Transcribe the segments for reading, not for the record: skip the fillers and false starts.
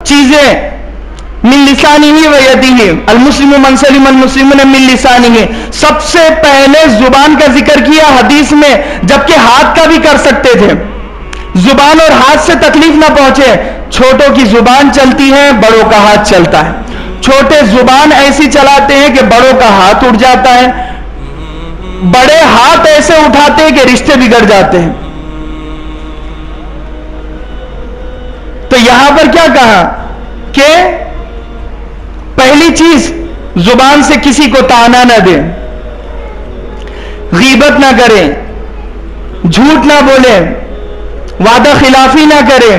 چیزیں من لسانہ و یدہ، المسلم من سلم المسلمون من لسانہ، سب سے پہلے زبان کا ذکر کیا حدیث میں، جبکہ ہاتھ کا بھی کر سکتے تھے، زبان اور ہاتھ سے تکلیف نہ پہنچے۔ چھوٹوں کی زبان چلتی ہے، بڑوں کا ہاتھ چلتا ہے، چھوٹے زبان ایسی چلاتے ہیں کہ بڑوں کا ہاتھ اٹھ جاتا ہے، بڑے ہاتھ ایسے اٹھاتے ہیں کہ رشتے بگڑ جاتے ہیں۔ تو یہاں پر کیا کہا کہ پہلی چیز زبان سے کسی کو طعنہ نہ دے، غیبت نہ کرے، جھوٹ نہ بولے، وعدہ خلافی نہ کرے،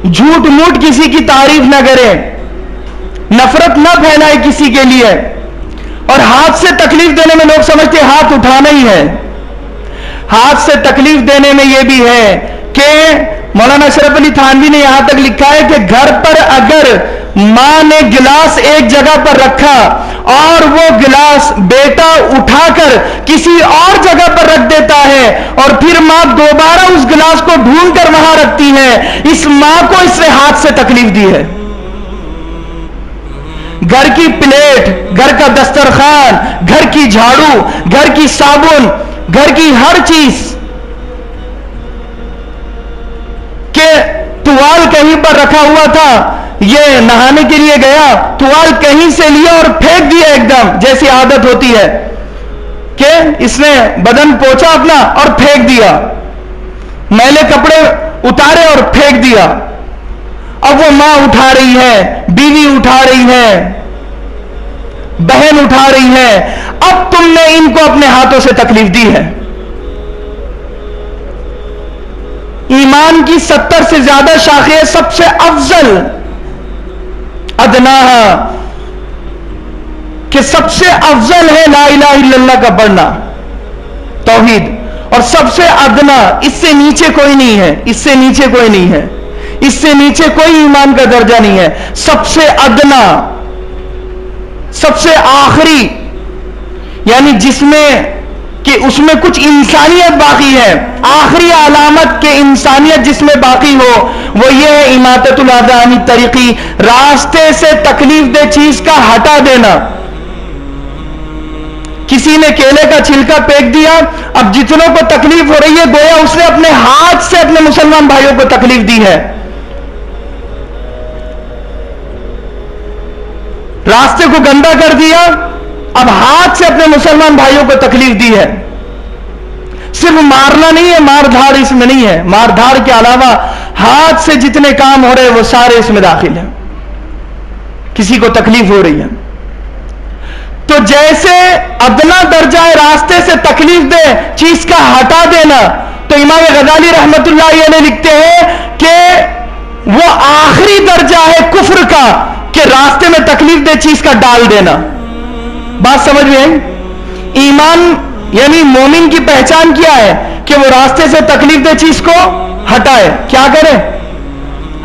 جھوٹ موٹ کسی کی تعریف نہ کرے، نفرت نہ پھیلائے کسی کے لیے۔ اور ہاتھ سے تکلیف دینے میں لوگ سمجھتے ہاتھ اٹھانا ہی ہے، ہاتھ سے تکلیف دینے میں یہ بھی ہے کہ مولانا اشرف علی تھانوی نے یہاں تک لکھا ہے کہ گھر پر اگر ماں نے گلاس ایک جگہ پر رکھا اور وہ گلاس بیٹا اٹھا کر کسی اور جگہ پر رکھ دیتا ہے اور پھر ماں دوبارہ اس گلاس کو ڈھونڈ کر وہاں رکھتی ہے، اس ماں کو اس نے ہاتھ سے تکلیف دی ہے۔ گھر کی پلیٹ، گھر کا دسترخوان، گھر کی جھاڑو، گھر کی صابن، گھر کی ہر چیز، کہ توال کہیں پر رکھا ہوا تھا، یہ نہانے کے لیے گیا، توال کہیں سے لیا اور پھینک دیا ایک دم، جیسی عادت ہوتی ہے کہ اس نے بدن پوچھا اپنا اور پھینک دیا، میلے کپڑے اتارے اور پھینک دیا۔ اب وہ ماں اٹھا رہی ہے، بیوی اٹھا رہی ہے، بہن اٹھا رہی ہے، اب تم نے ان کو اپنے ہاتھوں سے تکلیف دی ہے۔ ایمان کی 70 سے زیادہ شاخیں، سب سے افضل ادناہا، کہ سب سے افضل ہے لا الہ الا اللہ کا پڑھنا، توحید، اور سب سے ادنا، اس سے نیچے کوئی نہیں ہے، اس سے نیچے کوئی نہیں ہے، اس سے نیچے کوئی ایمان کا درجہ نہیں ہے، سب سے ادنا، سب سے آخری، یعنی جس میں کہ اس میں کچھ انسانیت باقی ہے، آخری علامت کے انسانیت جس میں باقی ہو وہ یہ ہے اماطۃ الاذی عن الطریق، راستے سے تکلیف دہ چیز کا ہٹا دینا۔ کسی نے کیلے کا چھلکا پھینک دیا، اب جتنوں کو تکلیف ہو رہی ہے گویا اس نے اپنے ہاتھ سے اپنے مسلمان بھائیوں کو تکلیف دی ہے۔ راستے کو گندا کر دیا، اب ہاتھ سے اپنے مسلمان بھائیوں کو تکلیف دی ہے۔ صرف مارنا نہیں ہے، مار دھاڑ اس میں نہیں ہے، مار دھاڑ کے علاوہ ہاتھ سے جتنے کام ہو رہے وہ سارے اس میں داخل ہیں، کسی کو تکلیف ہو رہی ہے۔ تو جیسے ادنا درجہ ہے راستے سے تکلیف دے چیز کا ہٹا دینا، تو امام غزالی رحمت اللہ علیہ لکھتے ہیں کہ وہ آخری درجہ ہے کفر کا، کہ راستے میں تکلیف دے چیز کا ڈال دینا۔ بات سمجھ میں آئی؟ ایمان یعنی مومن کی پہچان کیا ہے کہ وہ راستے سے تکلیف دہ چیز کو ہٹائے، کیا کرے؟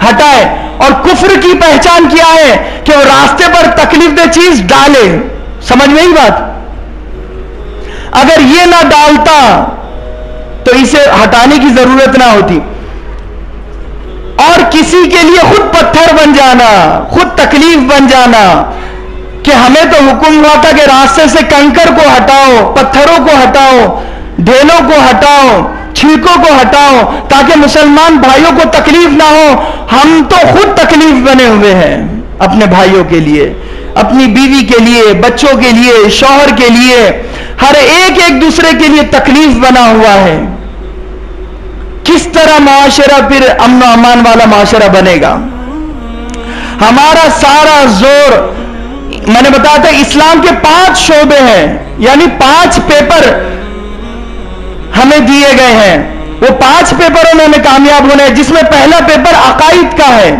ہٹائے۔ اور کفر کی پہچان کیا ہے کہ وہ راستے پر تکلیف دہ چیز ڈالے۔ سمجھ میں ہی بات؟ اگر یہ نہ ڈالتا تو اسے ہٹانے کی ضرورت نہ ہوتی، اور کسی کے لیے خود پتھر بن جانا، خود تکلیف بن جانا، کہ ہمیں تو حکم ہوا تھا کہ راستے سے کنکر کو ہٹاؤ، پتھروں کو ہٹاؤ، ڈھیلوں کو ہٹاؤ، چھلکوں کو ہٹاؤ تاکہ مسلمان بھائیوں کو تکلیف نہ ہو۔ ہم تو خود تکلیف بنے ہوئے ہیں اپنے بھائیوں کے لیے، اپنی بیوی کے لیے، بچوں کے لیے، شوہر کے لیے، ہر ایک دوسرے کے لیے تکلیف بنا ہوا ہے۔ کس طرح معاشرہ پھر امن و امان والا معاشرہ بنے گا؟ ہمارا سارا زور، میں نے بتایا تھا اسلام کے 5 شعبے ہیں، یعنی 5 پیپر ہمیں دیے گئے ہیں، وہ 5 پیپروں میں ہمیں کامیاب ہونا ہے، جس میں پہلا پیپر عقائد کا ہے،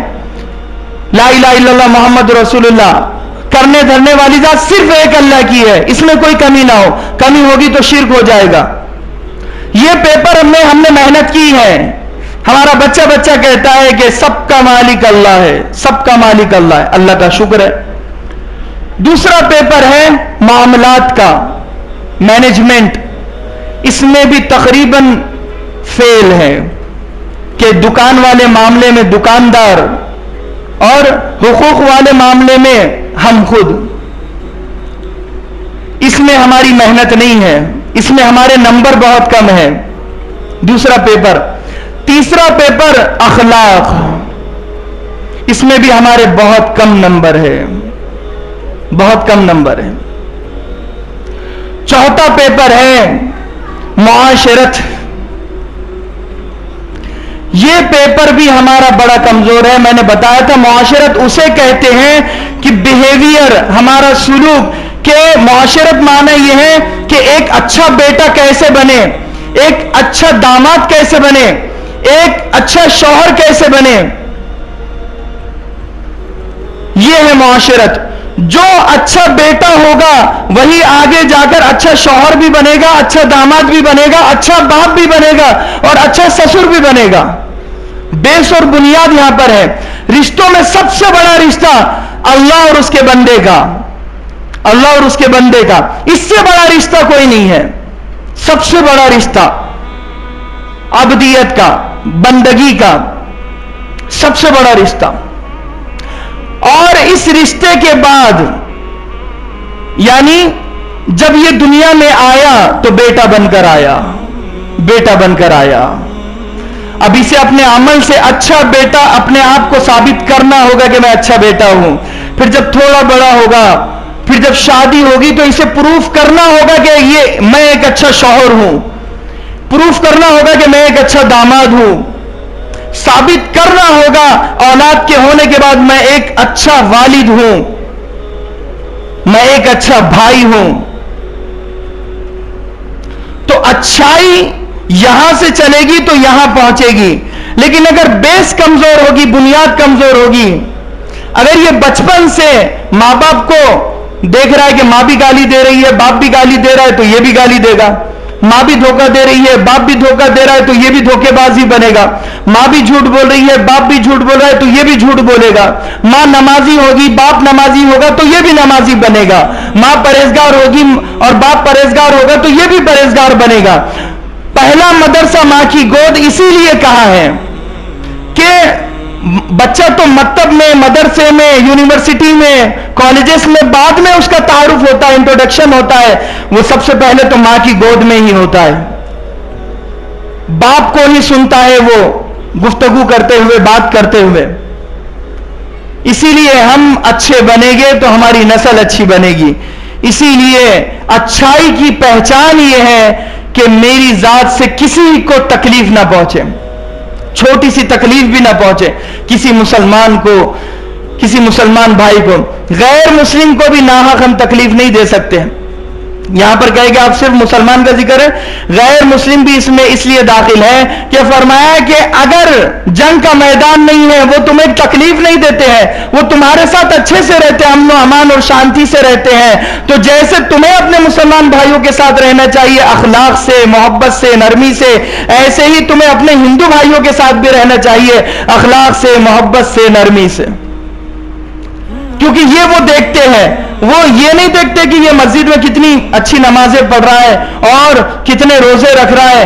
لا الہ الا اللہ محمد رسول اللہ، کرنے دھرنے والی ذات صرف ایک اللہ کی ہے، اس میں کوئی کمی نہ ہو، کمی ہوگی تو شرک ہو جائے گا۔ یہ پیپر میں ہم نے محنت کی ہے، ہمارا بچہ کہتا ہے کہ سب کا مالک اللہ ہے، سب کا مالک اللہ ہے، اللہ کا شکر ہے۔ دوسرا پیپر ہے معاملات کا، مینجمنٹ، اس میں بھی تقریباً فیل ہے، کہ دکان والے معاملے میں دکاندار اور حقوق والے معاملے میں ہم خود، اس میں ہماری محنت نہیں ہے، اس میں ہمارے نمبر بہت کم ہے. دوسرا پیپر. تیسرا پیپر اخلاق، اس میں بھی ہمارے بہت کم نمبر ہے، بہت کم نمبر ہے. چوتھا پیپر ہے معاشرت. یہ پیپر بھی ہمارا بڑا کمزور ہے. میں نے بتایا تھا معاشرت اسے کہتے ہیں کہ بیہیویئر، ہمارا سلوک، کہ معاشرت معنی یہ ہے کہ ایک اچھا بیٹا کیسے بنے، ایک اچھا داماد کیسے بنے، ایک اچھا شوہر کیسے بنے. یہ ہے معاشرت. جو اچھا بیٹا ہوگا وہی آگے جا کر اچھا شوہر بھی بنے گا، اچھا داماد بھی بنے گا، اچھا باپ بھی بنے گا اور اچھا سسر بھی بنے گا. بیس اور بنیاد یہاں پر ہے. رشتوں میں سب سے بڑا رشتہ اللہ اور اس کے بندے کا، اللہ اور اس کے بندے کا. اس سے بڑا رشتہ کوئی نہیں ہے. سب سے بڑا رشتہ عبدیت کا، بندگی کا، سب سے بڑا رشتہ. اور اس رشتے کے بعد یعنی جب یہ دنیا میں آیا تو بیٹا بن کر آیا، بیٹا بن کر آیا. اب اسے اپنے عمل سے اچھا بیٹا اپنے آپ کو ثابت کرنا ہوگا کہ میں اچھا بیٹا ہوں. پھر جب تھوڑا بڑا ہوگا، پھر جب شادی ہوگی تو اسے پروف کرنا ہوگا کہ یہ میں ایک اچھا شوہر ہوں، پروف کرنا ہوگا کہ میں ایک اچھا داماد ہوں، ثابت کرنا ہوگا اولاد کے ہونے کے بعد میں ایک اچھا والد ہوں، میں ایک اچھا بھائی ہوں. تو اچھائی یہاں سے چلے گی تو یہاں پہنچے گی. لیکن اگر بیس کمزور ہوگی، بنیاد کمزور ہوگی، اگر یہ بچپن سے ماں باپ کو دیکھ رہا ہے کہ ماں بھی گالی دے رہی ہے، باپ بھی گالی دے رہا ہے تو یہ بھی گالی دے گا، ماں بھی دھوکہ دے رہی ہے، باپ بھی دھوکہ دے رہا ہے تو یہ بھی دھوکے باز ہی بنے گا. ماں بھی جھوٹ بول رہی ہے، باپ بھی جھوٹ بول رہا ہے تو یہ بھی جھوٹ بولے گا. ماں نمازی ہوگی، باپ نمازی ہوگا تو یہ بھی نمازی بنے گا. ماں پرہیزگار ہوگی اور باپ پرہیزگار ہوگا تو یہ بھی پرہیزگار بنے گا. پہلا مدرسہ ماں کی گود اسی لیے کہا ہے کہ بچہ تو مکتب میں، مدرسے میں، یونیورسٹی میں، کالجز میں بعد میں اس کا تعارف ہوتا ہے، انٹروڈکشن ہوتا ہے. وہ سب سے پہلے تو ماں کی گود میں ہی ہوتا ہے. باپ کو ہی سنتا ہے وہ گفتگو کرتے ہوئے، بات کرتے ہوئے. اسی لیے ہم اچھے بنیں گے تو ہماری نسل اچھی بنے گی. اسی لیے اچھائی کی پہچان یہ ہے کہ میری ذات سے کسی کو تکلیف نہ پہنچے، چھوٹی سی تکلیف بھی نہ پہنچے کسی مسلمان کو، کسی مسلمان بھائی کو. غیر مسلم کو بھی ناحق ہم تکلیف نہیں دے سکتے. یہاں پر کہے کہ آپ صرف مسلمان کا ذکر ہے، غیر مسلم بھی اس میں اس لیے داخل ہے کہ فرمایا کہ اگر جنگ کا میدان نہیں ہے وہ تمہیں تکلیف نہیں دیتے ہیں، وہ تمہارے ساتھ اچھے سے رہتے ہیں، امن و امان اور شانتی سے رہتے ہیں. تو جیسے تمہیں اپنے مسلمان بھائیوں کے ساتھ رہنا چاہیے اخلاق سے، محبت سے، نرمی سے، ایسے ہی تمہیں اپنے ہندو بھائیوں کے ساتھ بھی رہنا چاہیے اخلاق سے، محبت سے، نرمی سے. کیونکہ یہ وہ دیکھتے ہیں، وہ یہ نہیں دیکھتے کہ یہ مسجد میں کتنی اچھی نمازیں پڑھ رہا ہے اور کتنے روزے رکھ رہا ہے.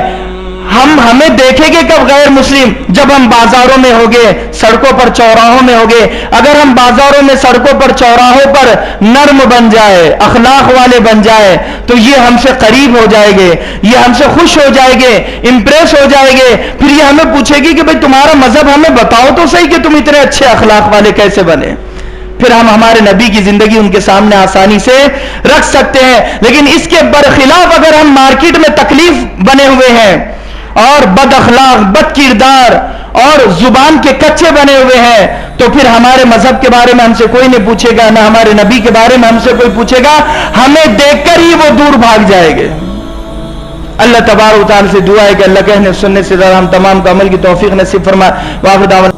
ہمیں دیکھیں گے کب غیر مسلم؟ جب ہم بازاروں میں ہوگے، سڑکوں پر چوراہوں میں ہوگے. اگر ہم بازاروں میں، سڑکوں پر، چوراہوں پر نرم بن جائے، اخلاق والے بن جائے تو یہ ہم سے قریب ہو جائے گے، یہ ہم سے خوش ہو جائے گے، امپریس ہو جائے گے. پھر یہ ہمیں پوچھے گی کہ بھئی تمہارا مذہب ہمیں بتاؤ تو صحیح کہ تم اتنے اچھے اخلاق والے کیسے بنے. پھر ہم ہمارے نبی کی زندگی ان کے سامنے آسانی سے رکھ سکتے ہیں. لیکن اس کے برخلاف اگر ہم مارکیٹ میں تکلیف بنے ہوئے ہیں اور بد اخلاق، بد کردار اور زبان کے کچے بنے ہوئے ہیں تو پھر ہمارے مذہب کے بارے میں ہم سے کوئی نہیں پوچھے گا، نہ ہمارے نبی کے بارے میں ہم سے کوئی پوچھے گا. ہمیں دیکھ کر ہی وہ دور بھاگ جائے گے. اللہ تبارک و تعالی سے دعا ہے کہ اللہ کہنے سننے سے ہم تمام کو عمل کی توفیق نصیب فرمائے. واخر دعوانا